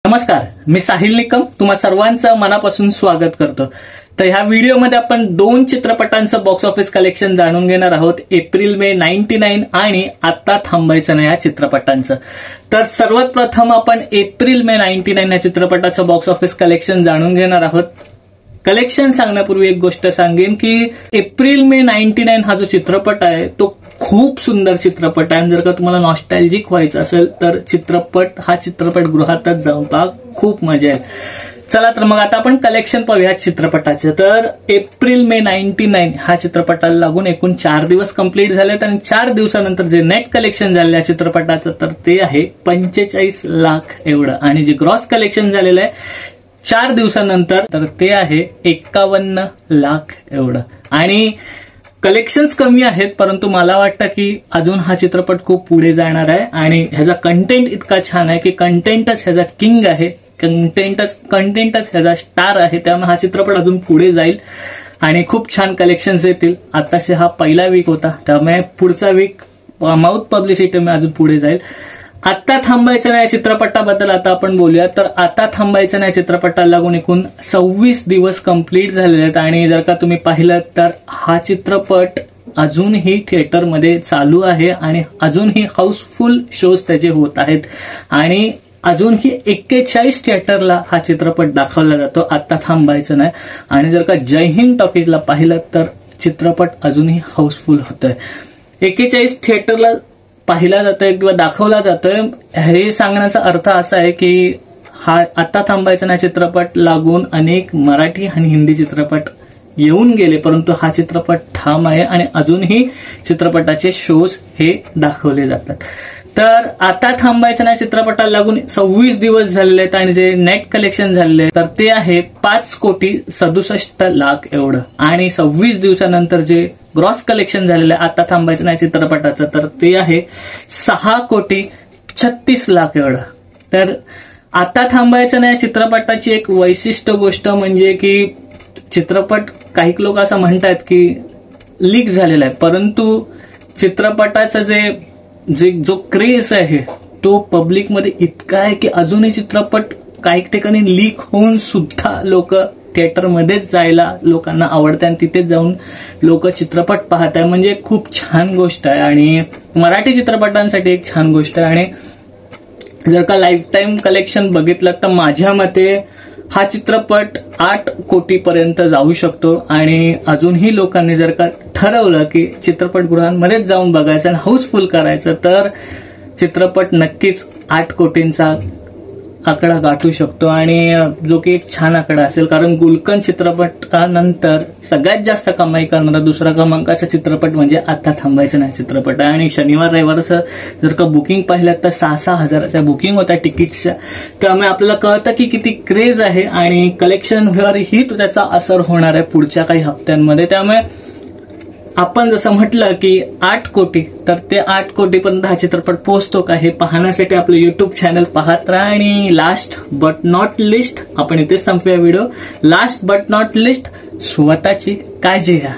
नमस्कार, मी साहिल निकम तुम्हा सर्वांचं मनापासून स्वागत करतो। तर ह्या व्हिडिओमध्ये आपण दोन चित्रपटांचं बॉक्स ऑफिस कलेक्शन जाणून घेणार आहोत, एप्रिल मे 99 आणि आता थांबायचं नाही या चित्रपटांचं। तर सर्वात प्रथम आपण एप्रिल मे 99 या चित्रपटाचं बॉक्स ऑफिस कलेक्शन जाणून घेणार आहोत। कलेक्शन सांगण्यापूर्वी एक गोष्ट सांगेन की एप्रिल मे 99 हा जो चित्रपट आहे तो खूप सुंदर चित्रपट आहे। जर का तुम्हाला नॉस्टॅल्जिक व्हायचं असेल तर हा चित्रपट गृहातच जाऊन पहा, खूप मजा येईल। चला तर मग आता आपण कलेक्शन पाहूया चित्रपटाचे। तर एप्रिल मे 99 हा चित्रपटाला लागून एकूण 4 दिवस कंप्लीट झालेत आणि 4 दिवसानंतर जे नेट कलेक्शन झालेलं आहे चित्रपटाचं तर ते आहे 45 लाख एवढं, आणि जे ग्रॉस कलेक्शन झालेलं आहे 4 दिवसानंतर तर ते आहे 51 लाख एवढं। आणि कलेक्शन्स कमी आहेत, परंतु मला वाटतं की अजून हा चित्रपट खूप पुढे जाणार आहे आणि ह्याचा कंटेंट इतका छान आहे की कंटेंटच ह्याचा किंग आहे, कंटेंटच ह्याचा स्टार आहे। त्यामुळे हा चित्रपट अजून पुढे जाईल आणि खूप छान कलेक्शन्स येतील। आताशे हा पहिला वीक होता, त्यामुळे पुढचा वीक माउथ पब्लिसिटी अजून पुढे जाईल। आता थांबायचं नाही चित्रपटाबद्दल आता आपण बोलूया। तर आता थांबायचं नाही चित्रपटाला लागून एकूण 26 दिवस कंप्लीट झालेले आहेत आणि जर का तुम्ही पाहिलं तर हा चित्रपट अजूनही थिएटरमध्ये चालू आहे आणि अजूनही हाऊसफुल शोज त्याचे होत आहेत आणि अजूनही 41 थिएटरला हा चित्रपट दाखवला जातो आता थांबायचं नाही। आणि जर का जय हिंद टॉकीजला पाहिलं तर चित्रपट अजूनही हाऊसफुल होतोय, 41 थिएटरला पाहिला जातोय किंवा दाखवला जातोय। हे सांगण्याचा अर्थ असा आहे की हा आता थांबायचा नाही चित्रपट लागून अनेक मराठी आणि हिंदी चित्रपट येऊन गेले, परंतु हा चित्रपट ठाम आहे आणि अजूनही चित्रपटाचे शोज हे दाखवले जातात। तर आता थांबायचं नाही चित्रपटाला लागून 26 दिवस झालेले आहेत आणि जे नेट कलेक्शन झालेले तर ते आहे 5,67,00,000 एवढं। आणि 26 दिवसानंतर जे ग्रॉस कलेक्शन झालेलं आहे आता थांबायचं नाही चित्रपटाचं तर ते आहे 6,36,00,000 एवढं। तर आता थांबायचं नाही चित्रपटाची एक वैशिष्ट्य गोष्ट म्हणजे की चित्रपट काही लोक असं म्हणतात की लीक झालेला आहे, परंतु चित्रपटाचं जो क्रेज आहे तो पब्लिकमध्ये इतका आहे की अजूनही चित्रपट काही ठिकाणी लीक होऊन सुद्धा लोक थिएटरमध्येच जायला लोकांना आवडते आणि तिथेच जाऊन लोक चित्रपट पाहत आहे, म्हणजे खूप छान गोष्ट आहे आणि मराठी चित्रपटांसाठी एक छान गोष्ट आहे। आणि जर का लाईफ टाईम कलेक्शन बघितलं तर माझ्या मते हा चित्रपट 8 कोटीपर्यंत जाऊ शकतो आणि अजूनही लोकांनी जर का ठरवलं की चित्रपटगृहांमध्येच जाऊन बघायचं आणि हाऊसफुल करायचं तर चित्रपट नक्कीच 8 कोटींचा आकडा गाठू शकतो आणि जो की एक छान आकडा असेल, कारण गुलकन चित्रपटानंतर सगळ्यात जास्त कमाई करणारा दुसरा क्रमांकाचा चित्रपट म्हणजे आता थांबायचं नाही चित्रपट आहे। आणि शनिवार रविवारचं जर का बुकिंग पाहिलं तर 6,000 हजाराच्या बुकिंग होत्या तिकीटच्या, त्यामुळे आपल्याला कळतं की किती क्रेज आहे आणि कलेक्शनवरही त्याचा असर होणार आहे पुढच्या काही हप्त्यांमध्ये। त्यामुळे आपण जसं म्हटलं की 8 कोटी तर ते 8 कोटीपर्यंत हा चित्रपट पोहोचतो का हे पाहण्यासाठी आपलं युट्यूब चॅनल पाहत राहा। आणि लास्ट बट नॉट लिस्ट आपण इथेच संपूया video. Last but not least, स्वतःची काळजी घ्या।